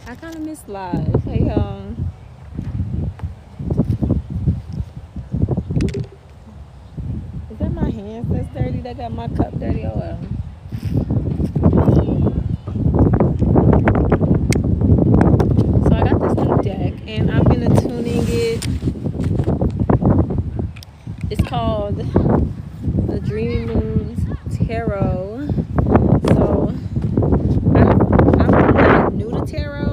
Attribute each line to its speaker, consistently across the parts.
Speaker 1: I kind of miss live. Hey, is that my hands that's dirty? That got my cup dirty? Oh well. So I got this new deck, and I've been attuning it. It's called the DreamyMoons Tarot. So I'm not new to tarot.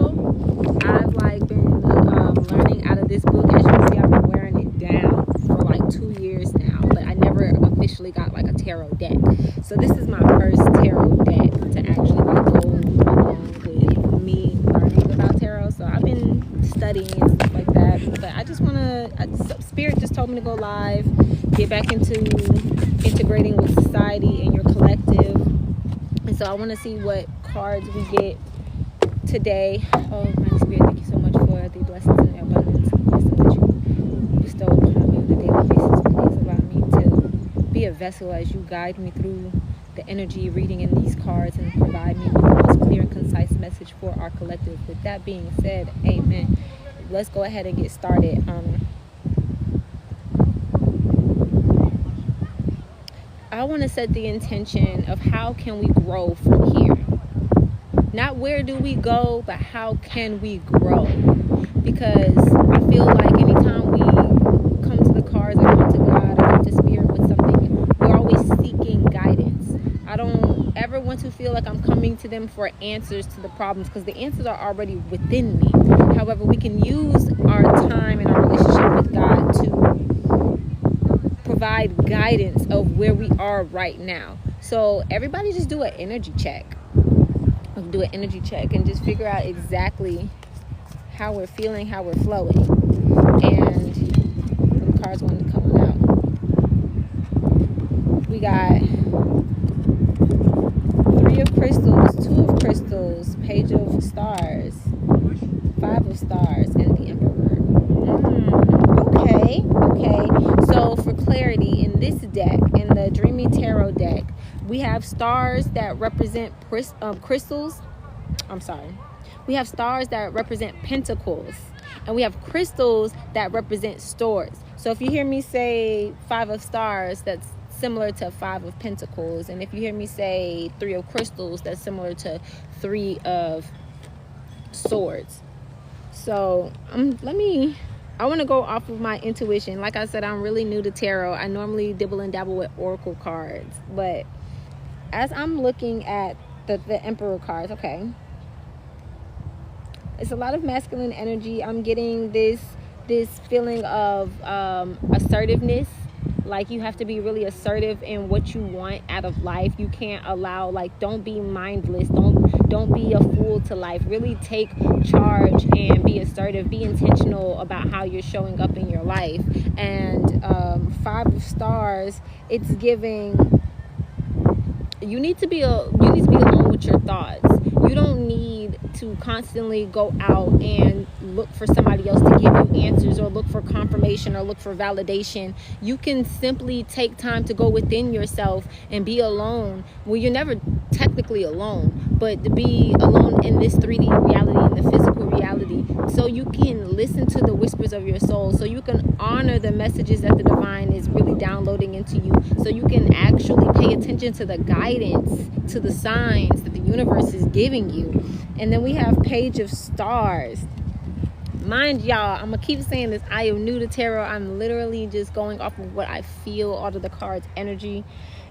Speaker 1: I've like been learning out of this book. As you can see, I've been wearing it down for like 2 years now, but I never officially got like a tarot deck. So this is my first tarot deck to actually like go along with me learning about tarot. So I've been studying and stuff like that, but I just want to, Spirit just told me to go live, get back into integrating with society and your collective. And so I want to see what cards we get today. Oh, my Spirit, thank you so much for the blessings and the abundance and wisdom that you bestow upon me on a daily basis. Please allow me to be a vessel as you guide me through the energy reading in these cards and provide me with the most clear and concise message for our collective. With that being said, amen. Let's go ahead and get started. I want to set the intention of how can we grow from here. Not where do we go, but how can we grow? Because I feel like anytime we come to the cards or come to God or come to Spirit with something, we're always seeking guidance. I don't ever want to feel like I'm coming to them for answers to the problems, because the answers are already within me. However, we can use our time and our relationship with God to provide guidance of where we are right now. So everybody just do an energy check. Do an energy check and just figure out exactly how we're feeling, how we're flowing. And the cards want to come out. We got 3 of crystals, 2 of crystals, page of stars, 5 of stars, and the Emperor. Okay. So for clarity, in this deck, in the Dreamy Tarot deck, we have stars that represent crystals. We have stars that represent pentacles, and we have crystals that represent swords. So if you hear me say 5 of stars, that's similar to 5 of pentacles, and if you hear me say 3 of crystals, that's similar to 3 of swords. So I want to go off of my intuition. Like I said, I'm really new to tarot. I normally dibble and dabble with oracle cards, but as I'm looking at the Emperor cards, okay, it's a lot of masculine energy. I'm getting this feeling of assertiveness. Like you have to be really assertive in what you want out of life. You can't allow, like, don't be mindless. Don't be a fool to life. Really take charge and be assertive. Be intentional about how you're showing up in your life. And 5 of stars, it's giving. You need to be alone with your thoughts. You don't need to constantly go out and look for somebody else to give you answers or look for confirmation or look for validation. You can simply take time to go within yourself and be alone. Well, you're never technically alone, but to be alone in this 3D reality, in the physical reality, so you can listen to the whispers of your soul, so you can honor the messages that the divine is really downloading into you, so you can actually pay attention to the guidance, to the signs that the universe is giving you. And then we have page of stars. Mind y'all, I'm gonna keep saying this, I am new to tarot. I'm literally just going off of what I feel out of the cards energy.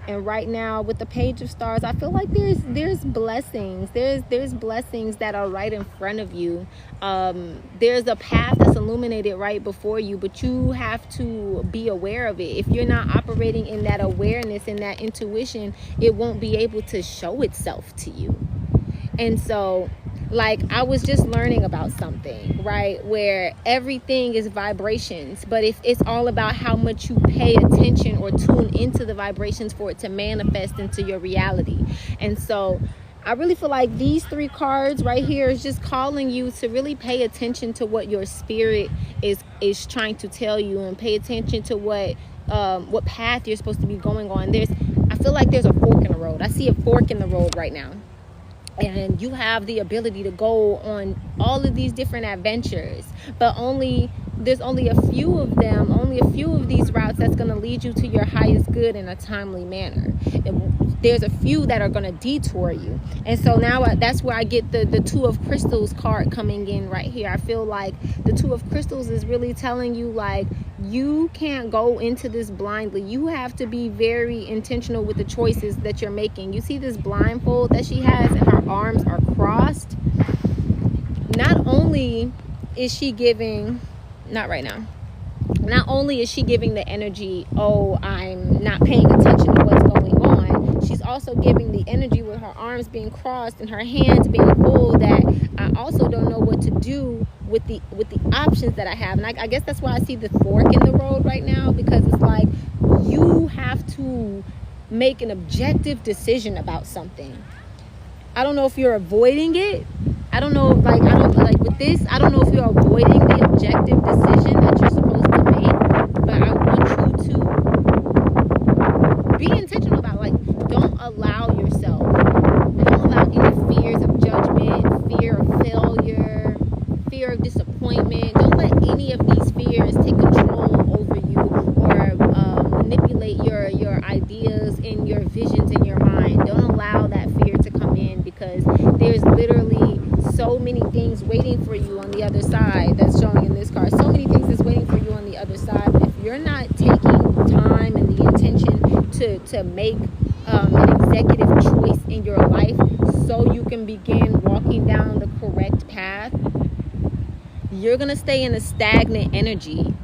Speaker 1: And right now with the page of stars, I feel like there's blessings. There's blessings that are right in front of you. There's a path that's illuminated right before you, but you have to be aware of it. If you're not operating in that awareness, in that intuition, it won't be able to show itself to you. And so, like, I was just learning about something, right, where everything is vibrations, but if it's all about how much you pay attention or tune into the vibrations for it to manifest into your reality. And so I really feel like these 3 cards right here is just calling you to really pay attention to what your spirit is trying to tell you, and pay attention to what path you're supposed to be going on. I feel like there's a fork in the road. I see a fork in the road right now. and you have the ability to go on all of these different adventures, but there's only a few of them, only a few of these routes that's going to lead you to your highest good in a timely manner. And there's a few that are going to detour you. And so now that's where I get the Two of Crystals card coming in right here. I feel like the Two of Crystals is really telling you, like, you can't go into this blindly. You have to be very intentional with the choices that you're making. You see this blindfold that she has, and her arms are crossed. Not only is she giving, not right now, not only is she giving the energy, oh, I'm not paying attention to what's going on, she's also giving the energy with her arms being crossed and her hands being full, that I also don't know what to do with the options that I have. And I guess that's why I see the fork in the road right now, because it's like you have to make an objective decision about something. I don't know if you're avoiding it. I don't know, like with this, I don't know if you're avoiding the objective decision that you're supposed to make, but I want you to be intentional about, like, don't allow any fears of judgment, fear of failure, fear of disappointment. Don't let any of these fears take control over you, or manipulate your ideas and your visions in your mind. Don't allow that fear to come in, because there's literally so many things waiting for you on the other side. That's showing in this card. So many things that's waiting for you on the other side. But if you're not taking time and the intention to make an executive choice in your life so you can begin walking down the correct path, you're going to stay in a stagnant energy.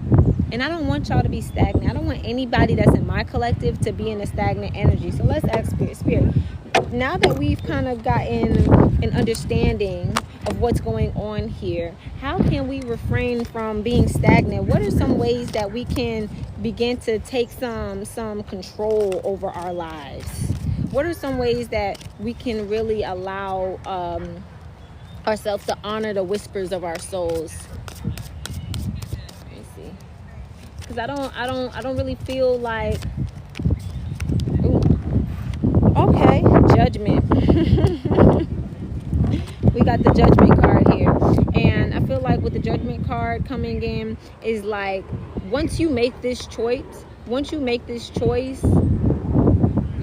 Speaker 1: And I don't want y'all to be stagnant. I don't want anybody that's in my collective to be in a stagnant energy. So let's ask Spirit. Now that we've kind of gotten an understanding of what's going on here, how can we refrain from being stagnant? What are some ways that we can begin to take some control over our lives? What are some ways that we can really allow ourselves to honor the whispers of our souls? Let me see. Because I don't really feel like, okay, Judgment. We got the Judgment card here, and I feel like with the Judgment card coming in is like, once you make this choice,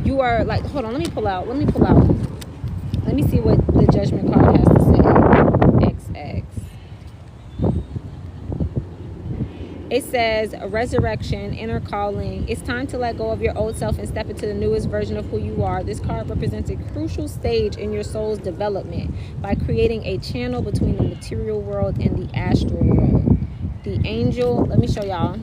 Speaker 1: you are like, hold on, let me pull out. Let me see what the Judgment card has to say. XX. It says, resurrection, inner calling. It's time to let go of your old self and step into the newest version of who you are. This card represents a crucial stage in your soul's development by creating a channel between the material world and the astral world. The angel, let me show y'all.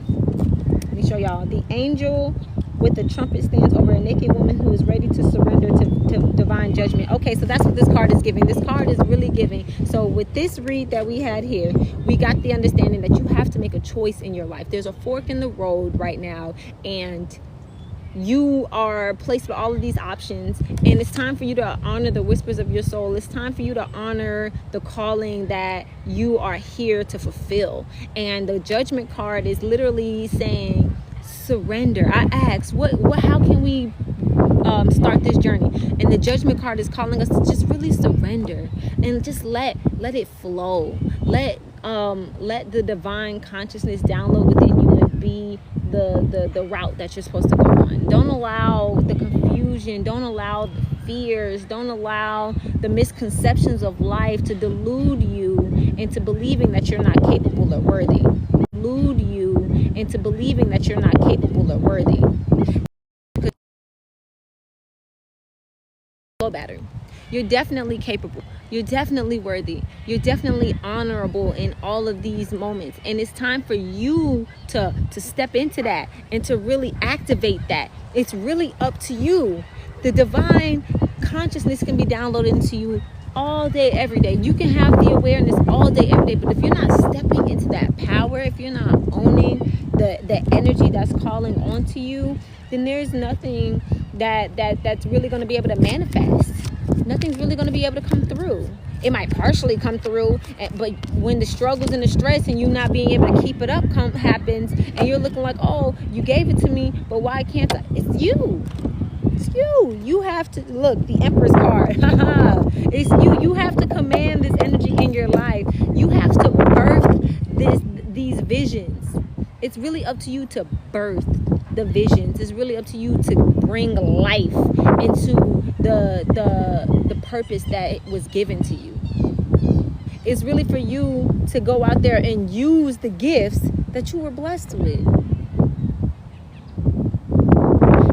Speaker 1: The angel with the trumpet stands over a naked woman who is ready to surrender to divine judgment. Okay, so that's what this card is giving. This card is really giving. So with this read that we had here, we got the understanding that you have to make a choice in your life. There's a fork in the road right now, and you are placed with all of these options, and it's time for you to honor the whispers of your soul. It's time for you to honor the calling that you are here to fulfill. And the Judgment card is literally saying, surrender. I asked, how can we start this journey? And the Judgment card is calling us to just really surrender and just let it flow. Let the divine consciousness download within you and be the route that you're supposed to go on. Don't allow the confusion, don't allow the fears, don't allow the misconceptions of life to delude you into believing that you're not capable or worthy. Delude you into believing that you're not capable or worthy. Low battery. You're definitely capable. You're definitely worthy. You're definitely honorable in all of these moments. And it's time for you to step into that and to really activate that. It's really up to you. The divine consciousness can be downloaded into you all day, every day. You can have the awareness all day, every day. But if you're not stepping into that power, if you're not owning the energy that's calling onto you, then there's nothing that's really going to be able to manifest. Nothing's really going to be able to come through. It might partially come through, but when the struggles and the stress and you not being able to keep it up happens, and you're looking like, oh, you gave it to me, but why can't I? It's you. It's you. You have to look, the Empress card. It's It's really up to you to birth the visions. It's really up to you to bring life into the purpose that was given to you. It's really for you to go out there and use the gifts that you were blessed with.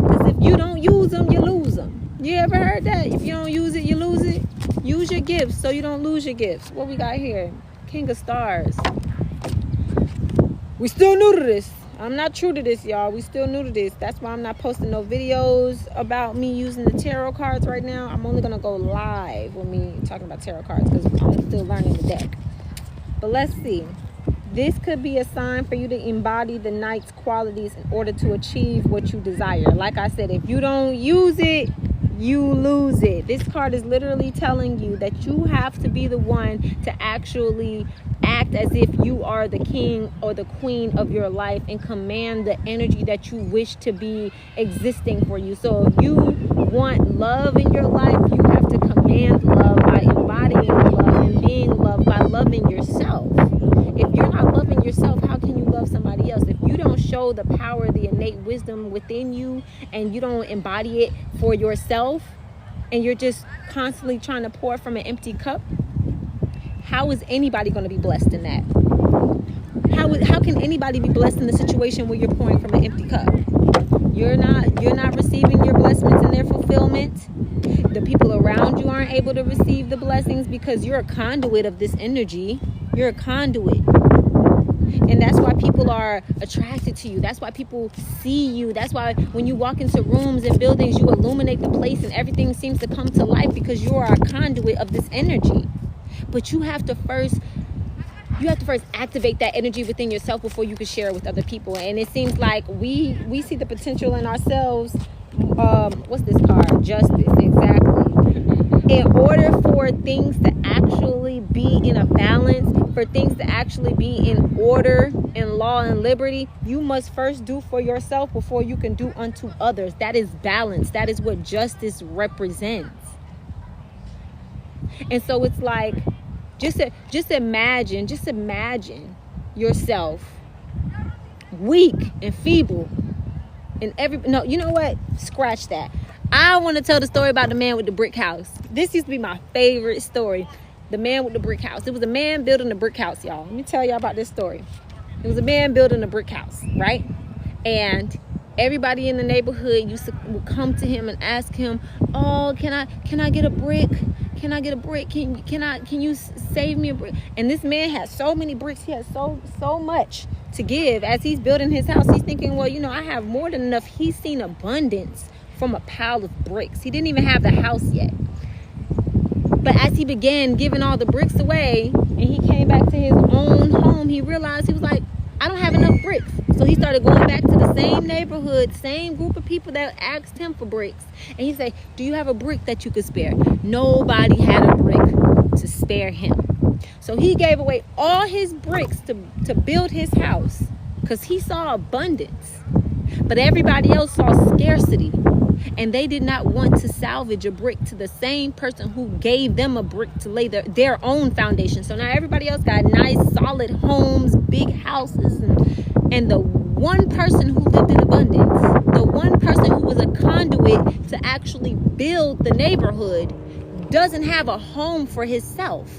Speaker 1: Because if you don't use them, you lose them. You ever heard that? If you don't use it, you lose it. Use your gifts so you don't lose your gifts. What we got here? King of Stars. We still new to this. I'm not true to this, y'all. We still new to this. That's why I'm not posting no videos about me using the tarot cards right now. I'm only going to go live with me talking about tarot cards because I'm still learning the deck. But let's see. This could be a sign for you to embody the knight's qualities in order to achieve what you desire. Like I said, if you don't use it, you lose it. This card is literally telling you that you have to be the one to actually act as if you are the king or the queen of your life and command the energy that you wish to be existing for you. So if you want love in your life, you have to command love by embodying love and being loved by loving yourself. If you're not loving yourself, how can you love somebody else? If you don't show the power, the innate wisdom within you, and you don't embody it for yourself, and you're just constantly trying to pour from an empty cup, how is anybody going to be blessed in that? How can anybody be blessed in the situation where you're pouring from an empty cup? You're not receiving your blessings and their fulfillment. The people around you aren't able to receive the blessings because you're a conduit of this energy. You're a conduit. And that's why people are attracted to you. That's why people see you. That's why when you walk into rooms and buildings, you illuminate the place and everything seems to come to life because you are a conduit of this energy. But you have to first activate that energy within yourself before you can share it with other people. And it seems like we see the potential in ourselves. What's this card? Justice, exactly. In order for things to actually be in a balance, for things to actually be in order and law and liberty, you must first do for yourself before you can do unto others. That is balance. That is what justice represents. And so it's like, just imagine yourself weak and feeble and no, you know what? Scratch that. I want to tell the story about the man with the brick house. This used to be my favorite story. The man with the brick house. It was a man building a brick house, y'all. Let me tell y'all about this story. It was a man building a brick house, right? And everybody in the neighborhood would come to him and ask him, "Oh, can I get a brick? Can I get a brick? Can you save me a brick?" And this man had so many bricks. He had so much to give. As he's building his house, he's thinking, well, I have more than enough. He's seen abundance from a pile of bricks. He didn't even have the house yet. But as he began giving all the bricks away and he came back to his own home, he realized, he was like, I don't have enough bricks. So he started going back to the same neighborhood, same group of people that asked him for bricks. And he said, do you have a brick that you could spare? Nobody had a brick to spare him. So he gave away all his bricks to build his house because he saw abundance. But everybody else saw scarcity. And they did not want to salvage a brick to the same person who gave them a brick to lay their own foundation. So now everybody else got nice, solid homes, big houses. And the one person who lived in abundance, the one person who was a conduit to actually build the neighborhood, doesn't have a home for himself.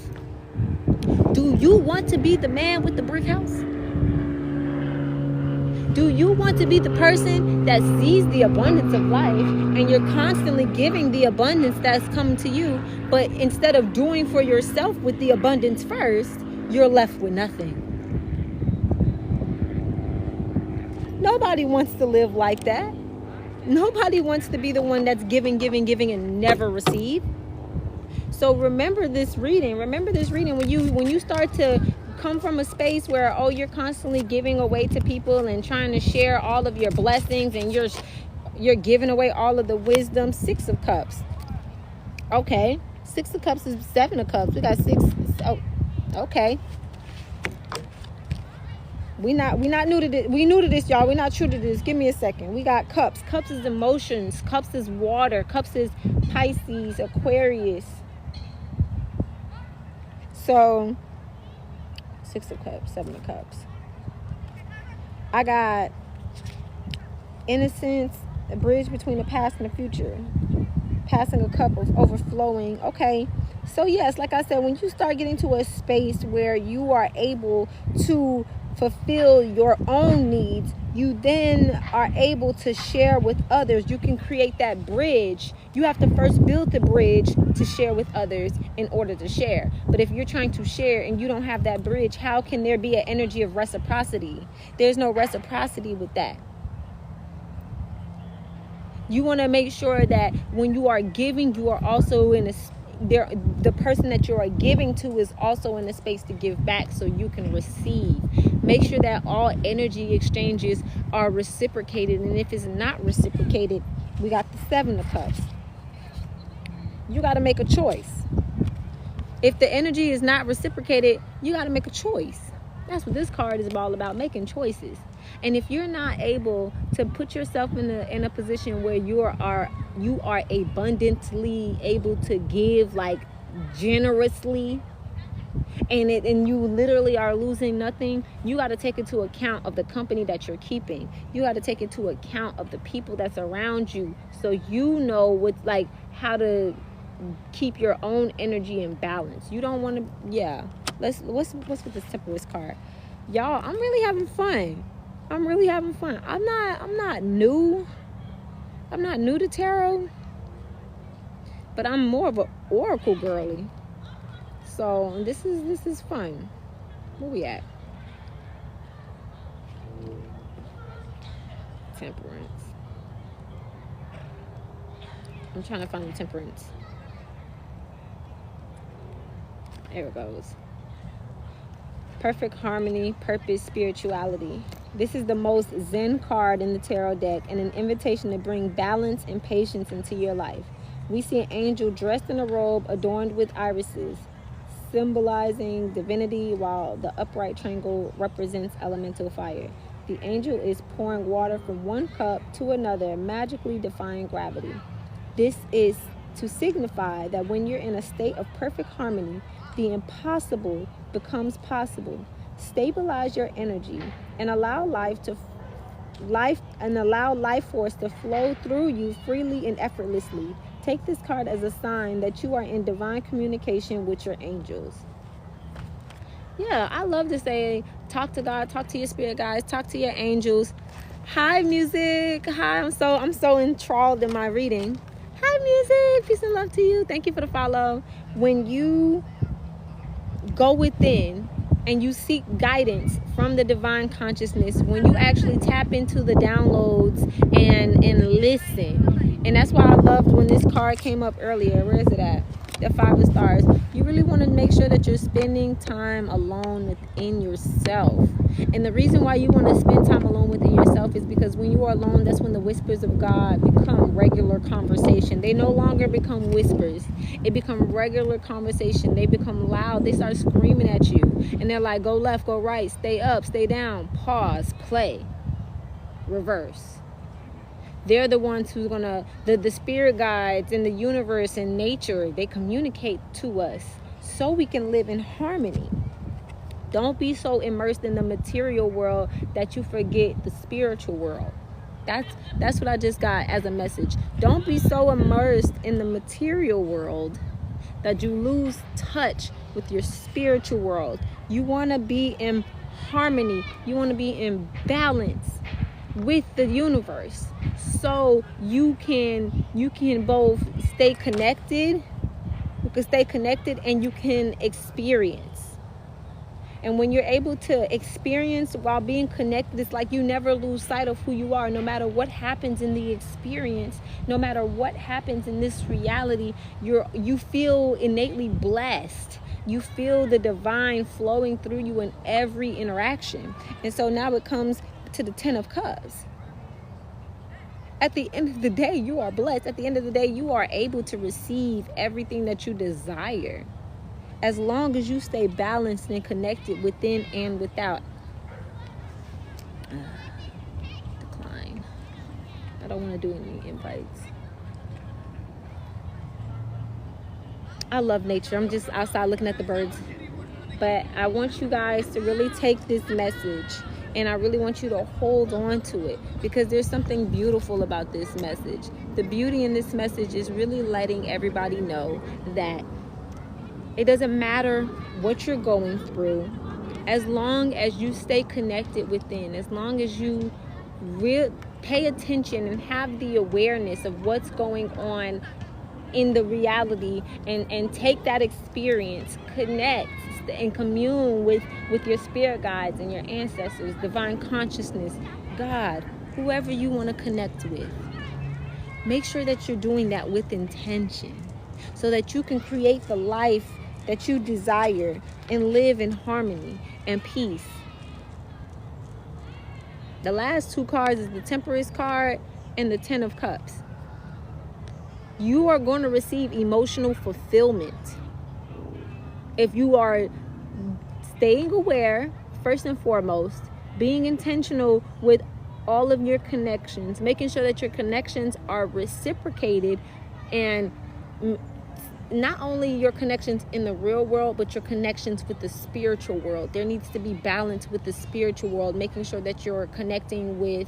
Speaker 1: Do you want to be the man with the brick house? Do you want to be the person that sees the abundance of life and you're constantly giving the abundance that's coming to you, but instead of doing for yourself with the abundance first, you're left with nothing? Nobody wants to live like that. Nobody wants to be the one that's giving and never receive. So remember this reading. When you start to come from a space where, you're constantly giving away to people and trying to share all of your blessings and you're giving away all of the wisdom. 6 of Cups. Okay. 6 of Cups is 7 of Cups. We got 6. Oh, okay. We not new to this. We new to this, y'all. We're not true to this. Give me a second. We got Cups. Cups is emotions. Cups is water. Cups is Pisces, Aquarius. So 6 of Cups, 7 of Cups. I got innocence, a bridge between the past and the future, passing a cup of overflowing. Okay, so yes, like I said, when you start getting to a space where you are able to fulfill your own needs, you then are able to share with others. You can create that bridge. You have to first build the bridge to share with others in order to share. But if you're trying to share and you don't have that bridge, how can there be an energy of reciprocity? There's no reciprocity with that. You want to make sure that when you are giving, you are also in a the person that you are giving to is also in a space to give back, so you can receive. Make sure that all energy exchanges are reciprocated, and if it's not reciprocated, we got the Seven of Cups. You got to make a choice. If the energy is not reciprocated, you got to make a choice. That's what this card is all about, making choices. And if you're not able to put yourself in a position where you are abundantly able to give, like generously, and you literally are losing nothing, you got to take into account of the company that you're keeping. You got to take into account of the people that's around you, so you know what's like how to keep your own energy in balance. You don't want to. Yeah. What's with this Temperance card, y'all? I'm really having fun. I'm not new. I'm not new to tarot, but I'm more of an oracle girly. So this is fun. Where we at? Temperance. I'm trying to find the Temperance. There it goes. Perfect harmony, purpose, spirituality. This is the most Zen card in the tarot deck, and an invitation to bring balance and patience into your life. We see an angel dressed in a robe adorned with irises, symbolizing divinity, while the upright triangle represents elemental fire. The angel is pouring water from one cup to another, magically defying gravity. This is to signify that when you're in a state of perfect harmony, the impossible becomes possible. Stabilize your energy and allow life force to flow through you freely and effortlessly. Take this card as a sign that you are in divine communication with your angels. Yeah, I love to say, talk to God, talk to your spirit guides, talk to your angels. Hi, music. Hi, I'm so enthralled in my reading. Hi, music. Peace and love to you. Thank you for the follow. When you go within and you seek guidance from the divine consciousness, when you actually tap into the downloads and listen, and that's why I loved when this card came up earlier. Where is it at? The Five of Stars. You really want to make sure that you're spending time alone within yourself. And the reason why you want to spend time alone within yourself is because when you are alone, that's when the whispers of God become regular conversation. They no longer become whispers. It become regular conversation. They become loud. They start screaming at you. And they're like, go left, go right, stay up, stay down, pause, play, reverse. They're the ones who's gonna, the spirit guides and the universe and nature, they communicate to us so we can live in harmony. Don't be so immersed in the material world that you forget the spiritual world. That's what I just got as a message. Don't be so immersed in the material world that you lose touch with your spiritual world. You want to be in harmony. You want to be in balance with the universe, so you can both stay connected. You can stay connected and you can experience. And when you're able to experience while being connected, it's like you never lose sight of who you are. No matter what happens in the experience, no matter what happens in this reality, you feel innately blessed. You feel the divine flowing through you in every interaction. And so now it comes to the Ten of Cups. At the end of the day, you are blessed. At the end of the day, you are able to receive everything that you desire, as long as you stay balanced and connected within and without. Decline. I don't want to do any invites. I love nature. I'm just outside looking at the birds. But I want you guys to really take this message And I really want you to hold on to it, because there's something beautiful about this message. The beauty in this message is really letting everybody know that it doesn't matter what you're going through, as long as you stay connected within, as long as you pay attention and have the awareness of what's going on in the reality, and take that experience, connect and commune with your spirit guides and your ancestors, divine consciousness, God, whoever you want to connect with. Make sure that you're doing that with intention, so that you can create the life that you desire and live in harmony and peace. The last two cards is the Temperance card and the Ten of Cups. You are going to receive emotional fulfillment if you are staying aware, first and foremost, being intentional with all of your connections, making sure that your connections are reciprocated, and not only your connections in the real world, but your connections with the spiritual world. There needs to be balance with the spiritual world, making sure that you're connecting with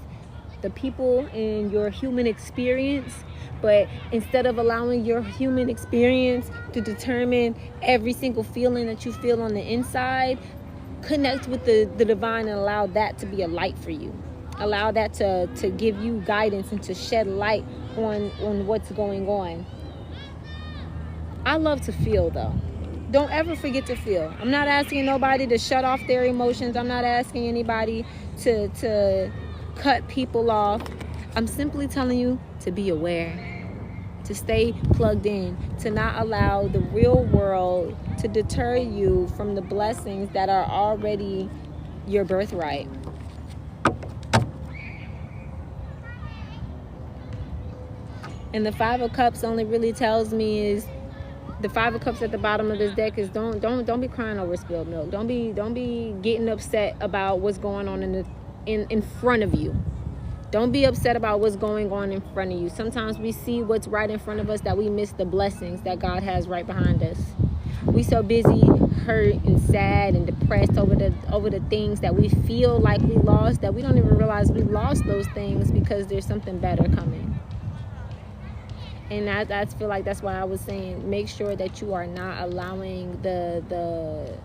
Speaker 1: the people in your human experience, but instead of allowing your human experience to determine every single feeling that you feel on the inside, connect with the divine and allow that to be a light for you. Allow that to give you guidance and to shed light on what's going on. I love to feel, though. Don't ever forget to feel. I'm not asking nobody to shut off their emotions. I'm not asking anybody to cut people off. I'm simply telling you to be aware, to stay plugged in, to not allow the real world to deter you from the blessings that are already your birthright. And the Five of Cups only really tells me is, the Five of Cups at the bottom of this deck is don't be crying over spilled milk. Don't be getting upset about what's going on in front of you. Don't be upset about what's going on in front of you. Sometimes we see what's right in front of us that we miss the blessings that God has right behind us. We so busy hurt and sad and depressed over the things that we feel like we lost, that we don't even realize we lost those things because there's something better coming. And I feel like that's why I was saying, make sure that you are not allowing the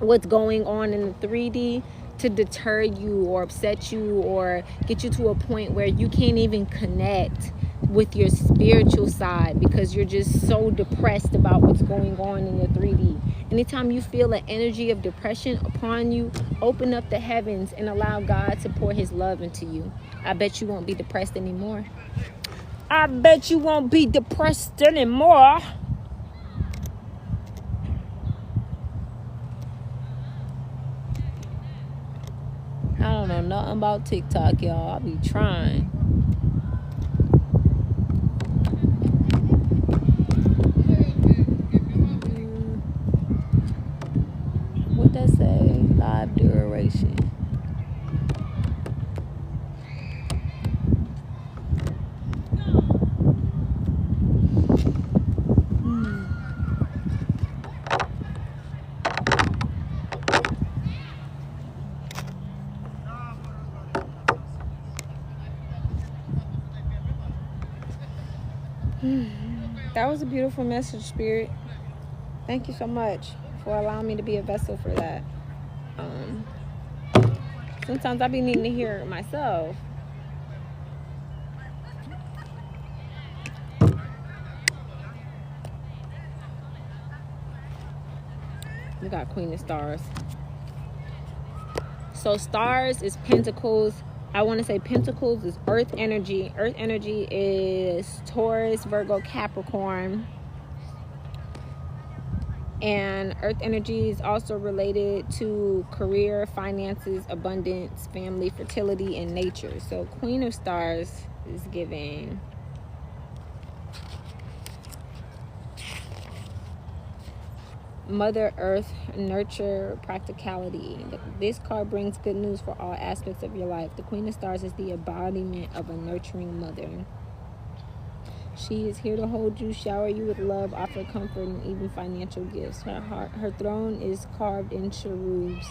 Speaker 1: what's going on in the 3D to deter you or upset you or get you to a point where you can't even connect with your spiritual side because you're just so depressed about what's going on in the 3D. Anytime you feel an energy of depression upon you, open up the heavens and allow God to pour his love into you. I bet you won't be depressed anymore. I bet you won't be depressed anymore. I don't know nothing about TikTok, y'all. I be trying. What that say? Live duration. That was a beautiful message, Spirit. Thank you so much for allowing me to be a vessel for that. Sometimes I be needing to hear it myself. We got Queen of Stars. So stars is pentacles. I want to say pentacles is earth energy. Earth energy is Taurus, Virgo, Capricorn. And earth energy is also related to career, finances, abundance, family, fertility, and nature. So Queen of Stars is giving Mother Earth, nurture, practicality. This card brings good news for all aspects of your life. The Queen of Stars is the embodiment of a nurturing mother. She is here to hold you, shower you with love, offer comfort, and even financial gifts. Her throne is carved in cherubs.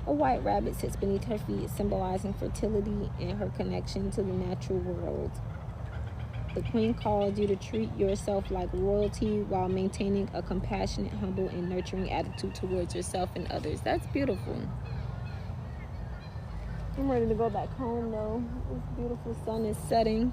Speaker 1: A white rabbit sits beneath her feet, symbolizing fertility and her connection to the natural world. The Queen calls you to treat yourself like royalty while maintaining a compassionate, humble, and nurturing attitude towards yourself and others. That's beautiful. I'm ready to go back home, though. This beautiful sun is setting.